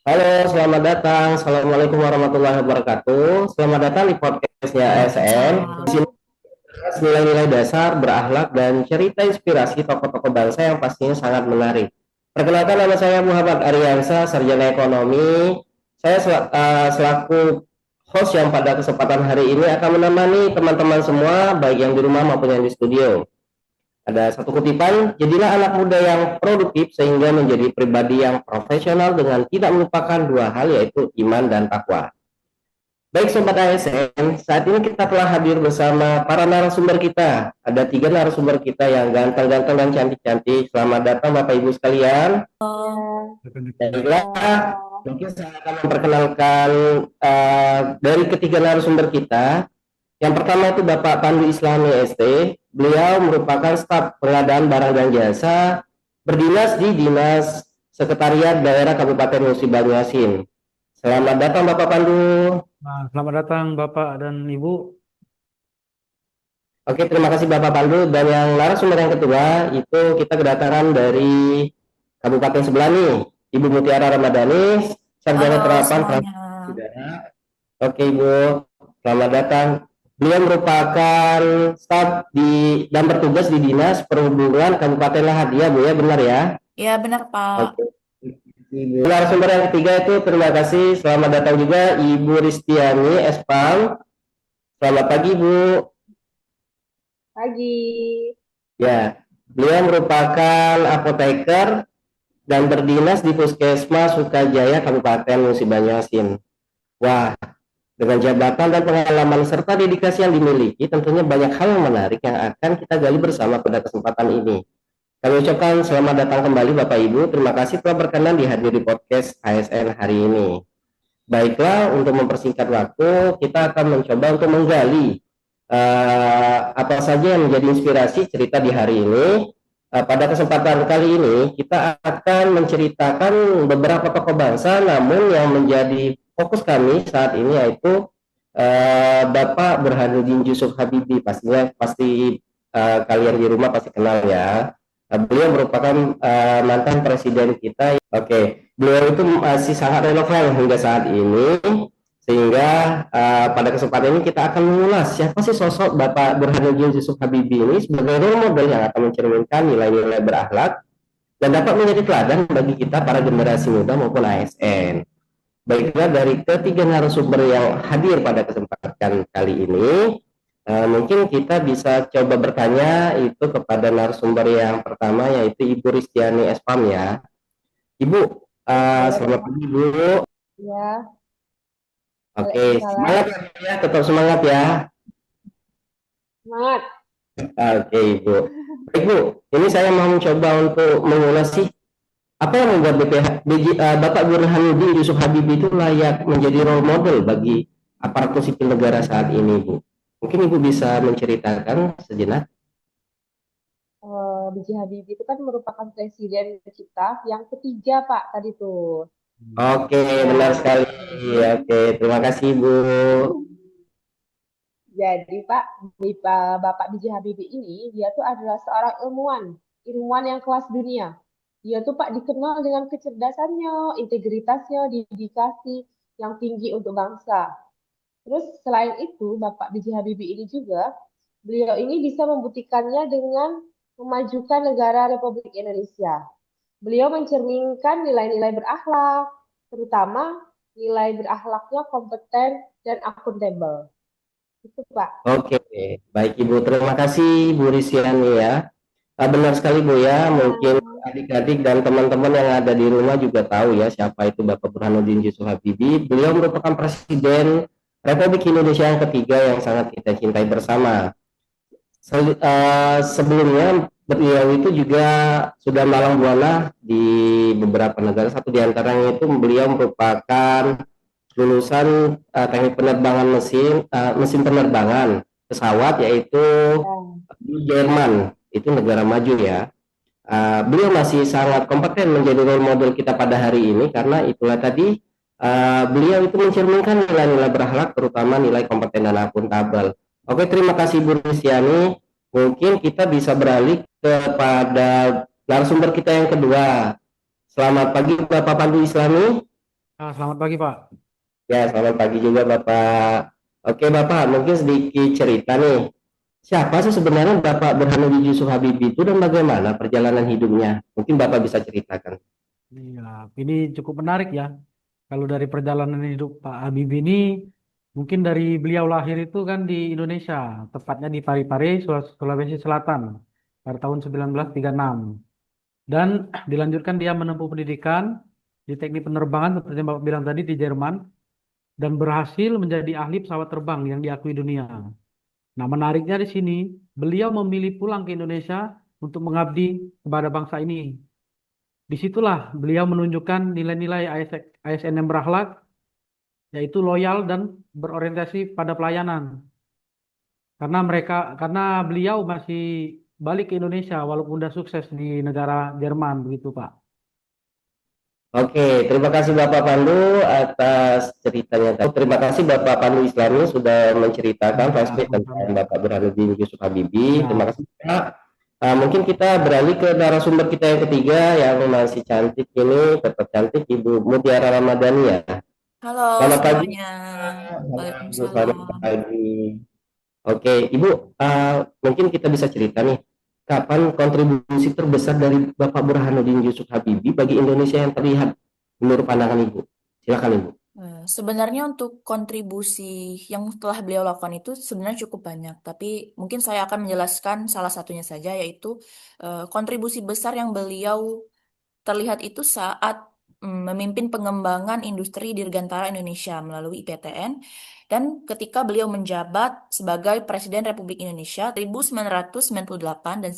Halo, selamat datang. Assalamualaikum warahmatullahi wabarakatuh. Selamat datang di podcastnya ASN. Di sini Waalaikumsalam. bahas nilai-nilai dasar, berakhlak, dan cerita inspirasi tokoh-tokoh bangsa yang pastinya sangat menarik. Perkenalkan, nama saya Muhammad Aryansa, sarjana ekonomi. Saya selaku host yang pada kesempatan hari ini akan menemani teman-teman semua, baik yang di rumah maupun yang di studio. Ada satu kutipan, jadilah anak muda yang produktif sehingga menjadi pribadi yang profesional dengan tidak melupakan dua hal, yaitu iman dan takwa. Baik Sobat ASN, saat ini kita telah hadir bersama para narasumber kita. Ada tiga narasumber kita yang ganteng-ganteng dan cantik-cantik. Selamat datang Bapak Ibu sekalian. Oh, Baiklah, mungkin saya akan memperkenalkan dari ketiga narasumber kita. Yang pertama itu Bapak Pandu Islami ST. Beliau merupakan staf pengadaan barang dan jasa, berdinas di Dinas Sekretariat Daerah Kabupaten Musi Banyuasin. Selamat datang Bapak Pandu. Nah, selamat datang Bapak dan Ibu. Oke, terima kasih Bapak Pandu. Dan yang narasumber yang kedua itu kita kedatangan dari Kabupaten sebelah nih, Ibu Mutiara Ramadhani, Sarjana halo Terapan semuanya. Transportasi Udara. Oke Ibu, selamat datang. Beliau merupakan staf dan bertugas di Dinas Perhubungan Kabupaten Lahadia, Bu ya, benar ya? Ya benar Pak. Oke. Ibu. Narasumber yang ketiga itu terima kasih. Selamat datang juga Ibu Ristiani Espang. Selamat pagi Bu. Pagi. Ya, beliau merupakan apoteker dan berdinas di Puskesmas Sukajaya Kabupaten Musi Banyuasin. Wah, dengan jabatan dan pengalaman serta dedikasi yang dimiliki, tentunya banyak hal yang menarik yang akan kita gali bersama pada kesempatan ini. Kami ucapkan selamat datang kembali Bapak Ibu. Terima kasih telah berkenan dihadiri podcast ASN hari ini. Baiklah, untuk mempersingkat waktu, kita akan mencoba untuk menggali apa saja yang menjadi inspirasi cerita di hari ini. Pada kesempatan kali ini, kita akan menceritakan beberapa tokoh bangsa, namun yang menjadi fokus kami saat ini yaitu Bapak Burhanuddin Yusuf Habibie. Pastinya pasti kalian di rumah pasti kenal ya. Beliau merupakan mantan presiden kita. Oke, beliau itu masih sangat relevan hingga saat ini, sehingga pada kesempatan ini kita akan mengulas siapa sih sosok Bapak Burhanuddin Yusuf Habibie ini sebagai role model yang akan mencerminkan nilai-nilai berakhlak dan dapat menjadi teladan bagi kita para generasi muda maupun ASN. Baiklah, dari ketiga narasumber yang hadir pada kesempatan kali ini, mungkin kita bisa coba bertanya itu kepada narasumber yang pertama, yaitu Ibu Ristiani Espam ya. Ibu, selamat Boleh. pagi Ibu. Ya, Oke, Waalaikumsalam. semangat ya, tetap semangat ya. Semangat. Oke Ibu. Baik Bu, ini saya mau mencoba untuk mengulas sih apa yang membuat Bapak Burhanuddin Yusuf Habibie itu layak menjadi role model bagi aparatur sipil negara saat ini Bu. Mungkin Ibu bisa menceritakan sejenak. B.J. Habibie itu kan merupakan presiden kita yang ketiga, Pak, tadi tuh. Oke, benar Nah, sekali. Oke, terima kasih Bu. jadi Pak, Bapak B.J. Habibie ini, dia tuh adalah seorang ilmuwan yang kelas dunia. Dia tuh Pak dikenal dengan kecerdasannya, integritasnya, dedikasi yang tinggi untuk bangsa. Terus selain itu, Bapak B.J. Habibie ini juga, beliau ini bisa membuktikannya dengan memajukan negara Republik Indonesia. Beliau mencerminkan nilai-nilai berakhlak, terutama nilai berakhlaknya kompeten dan akuntabel. Itu Pak. Oke, baik Ibu. Terima kasih Bu Risiani ya. Benar sekali Bu ya. Mungkin Sama. adik-adik dan teman-teman yang ada di rumah juga tahu ya siapa itu Bapak Burhanuddin Yusuf Habibie. Beliau merupakan Presiden Republik Indonesia yang ketiga yang sangat kita cintai bersama. Sebelumnya beliau itu juga sudah malang buana di beberapa negara. Satu di antaranya itu beliau merupakan lulusan teknik penerbangan mesin penerbangan pesawat, yaitu Ya. di Jerman, itu negara maju ya. Beliau masih sangat kompeten menjadi role model kita pada hari ini karena itulah tadi beliau itu mencerminkan nilai-nilai berakhlak, terutama nilai kompeten dan akuntabel. Oke, terima kasih Bu Rusiani. Mungkin kita bisa beralih kepada narasumber kita yang kedua. Selamat pagi Bapak Pandu Islami. Selamat pagi, Pak. Ya, selamat pagi juga Bapak. Oke Bapak, mungkin sedikit cerita nih. Siapa sih sebenarnya Bapak Burhanuddin Yusuf Habibie itu dan bagaimana perjalanan hidupnya? Mungkin Bapak bisa ceritakan. Iya, ini cukup menarik ya. Kalau dari perjalanan hidup Pak Habibie ini, mungkin dari beliau lahir itu kan di Indonesia, tepatnya di Parepare, Sulawesi Selatan, pada tahun 1936. Dan dilanjutkan dia menempuh pendidikan di teknik penerbangan, seperti yang Bapak bilang tadi, di Jerman, dan berhasil menjadi ahli pesawat terbang yang diakui dunia. Nah, menariknya di sini, beliau memilih pulang ke Indonesia untuk mengabdi kepada bangsa ini. Disitulah beliau menunjukkan nilai-nilai ASN yang berakhlak, yaitu loyal dan berorientasi pada pelayanan. Karena beliau masih balik ke Indonesia walaupun sudah sukses di negara Jerman, begitu Pak. Oke, terima kasih Bapak Pandu atas ceritanya. Terima kasih Bapak Pandu Islami sudah menceritakan Ya, flashback sama-sama. tentang Bapak Burhanuddin Yusuf Habibie. Terima Ya, kasih Pak. Mungkin kita beralih ke narasumber kita yang ketiga yang masih cantik ini, tetap cantik Ibu Mutiara Ramadhani ya. Halo Selamat pagi. semuanya. Ibu, selamat Waalaikumsalam. pagi. Oke, Ibu, mungkin kita bisa cerita nih, kapan kontribusi terbesar dari Bapak Burhanuddin Yusuf Habibie bagi Indonesia yang terlihat menurut pandangan Ibu? Silakan Ibu. Sebenarnya untuk kontribusi yang telah beliau lakukan itu sebenarnya cukup banyak, tapi mungkin saya akan menjelaskan salah satunya saja, yaitu kontribusi besar yang beliau terlihat itu saat memimpin pengembangan industri dirgantara Indonesia melalui IPTN dan ketika beliau menjabat sebagai Presiden Republik Indonesia 1998 dan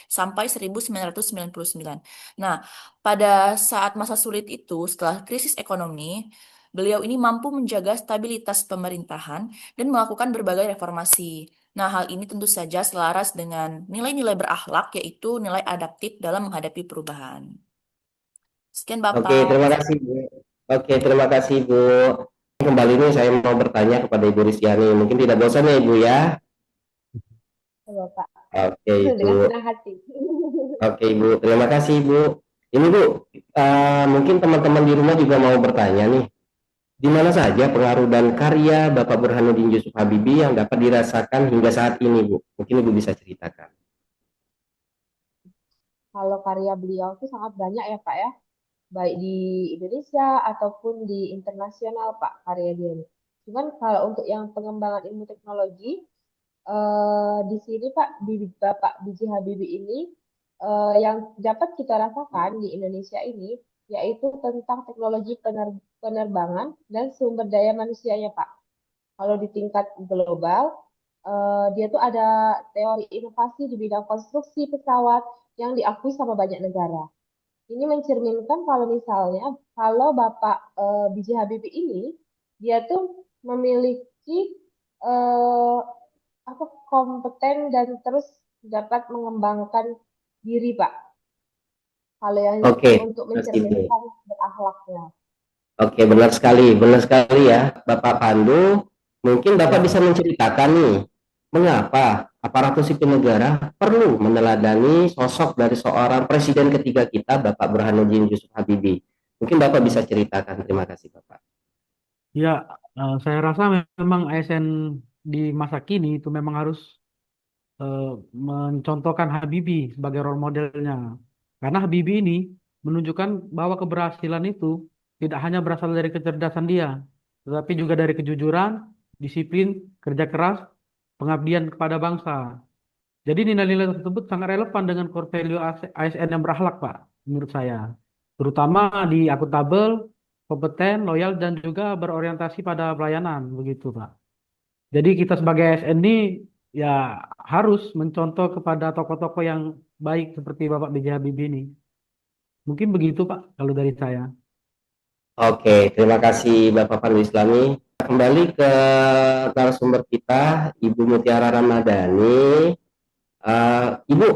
sampai 1999. Nah, pada saat masa sulit itu setelah krisis ekonomi, beliau ini mampu menjaga stabilitas pemerintahan dan melakukan berbagai reformasi. Nah, hal ini tentu saja selaras dengan nilai-nilai berakhlak, yaitu nilai adaptif dalam menghadapi perubahan. Sekian Oke, Bapak. terima kasih Bu. Oke, terima kasih Bu. Kembali nih saya mau bertanya kepada Ibu Rizkyani. Mungkin tidak bosan ya Ibu ya? Coba Pak, Oke Ibu. dengan senang hati. Oke Ibu, terima kasih Ibu. Ini Bu, mungkin teman-teman di rumah juga mau bertanya nih. Di mana saja pengaruh dan karya Bapak Burhanuddin Yusuf Habibie yang dapat dirasakan hingga saat ini, Bu? Mungkin Ibu bisa ceritakan. Kalau karya beliau itu sangat banyak ya Pak ya, baik di Indonesia ataupun di internasional Pak karya dia ini. Cuman kalau untuk yang pengembangan ilmu teknologi, di sini Pak, di Bapak B.J. Habibie ini yang dapat kita rasakan di Indonesia ini yaitu tentang teknologi penerbangan dan sumber daya manusianya Pak. Kalau di tingkat global, dia tuh ada teori inovasi di bidang konstruksi pesawat yang diakui sama banyak negara. Ini mencerminkan kalau misalnya kalau Bapak B.J. Habibie ini dia tuh memiliki eh, apa kompeten dan terus dapat mengembangkan diri Pak. Kalau yang Oke, untuk terima kasih Bu. mencerminkan berakhlaknya. Oke, benar sekali ya, Bapak Pandu. Mungkin Bapak bisa ya, menceritakan nih, mengapa aparatur sipil negara perlu meneladani sosok dari seorang presiden ketiga kita, Bapak Burhanuddin Yusuf Habibie. Mungkin Bapak bisa ceritakan. Terima kasih, Bapak. ya, saya rasa memang ASN di masa kini itu memang harus eh, mencontohkan Habibie sebagai role modelnya. Karena Habibie ini menunjukkan bahwa keberhasilan itu tidak hanya berasal dari kecerdasan dia, tetapi juga dari kejujuran, disiplin, kerja keras, pengabdian kepada bangsa. Jadi nilai-nilai tersebut sangat relevan dengan core value ASN yang berakhlak, Pak, menurut saya. Terutama di akuntabel, kompeten, loyal, dan juga berorientasi pada pelayanan, begitu, Pak. Jadi kita sebagai ASN ini ya harus mencontoh kepada tokoh-tokoh yang baik seperti Bapak B.J. Habibie ini. Mungkin begitu, Pak, kalau dari saya. Oke, terima kasih Bapak Pandu Islami. Kembali ke narasumber kita, Ibu Mutiara Ramadhani. Ibu,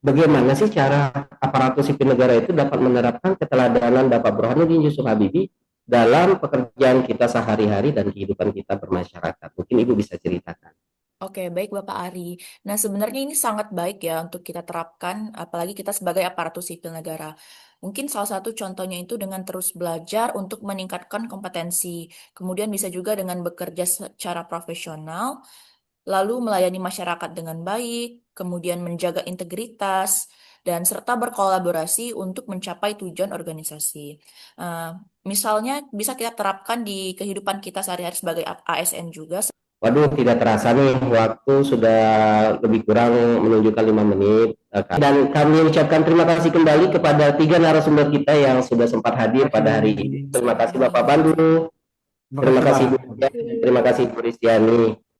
bagaimana sih cara aparatur sipil negara itu dapat menerapkan keteladanan Bapak Burhanuddin Yusuf Habibie dalam pekerjaan kita sehari-hari dan kehidupan kita bermasyarakat? Mungkin Ibu bisa ceritakan. Oke, baik Bapak Ari. Nah, sebenarnya ini sangat baik ya untuk kita terapkan, apalagi kita sebagai aparatur sipil negara. Mungkin salah satu contohnya itu dengan terus belajar untuk meningkatkan kompetensi. Kemudian bisa juga dengan bekerja secara profesional, lalu melayani masyarakat dengan baik, kemudian menjaga integritas, dan serta berkolaborasi untuk mencapai tujuan organisasi. Eh, Misalnya bisa kita terapkan di kehidupan kita sehari-hari sebagai ASN juga. Waduh, tidak terasa nih, waktu sudah lebih kurang menunjukkan 5 menit. Dan kami ucapkan terima kasih kembali kepada 3 narasumber kita yang sudah sempat hadir Terima pada hari kasih. ini. Terima kasih Bapak Sama-sama. Pandu, Terima terima kasih, kasih Pak. Bu Dian, terima kasih Bu Ristiani.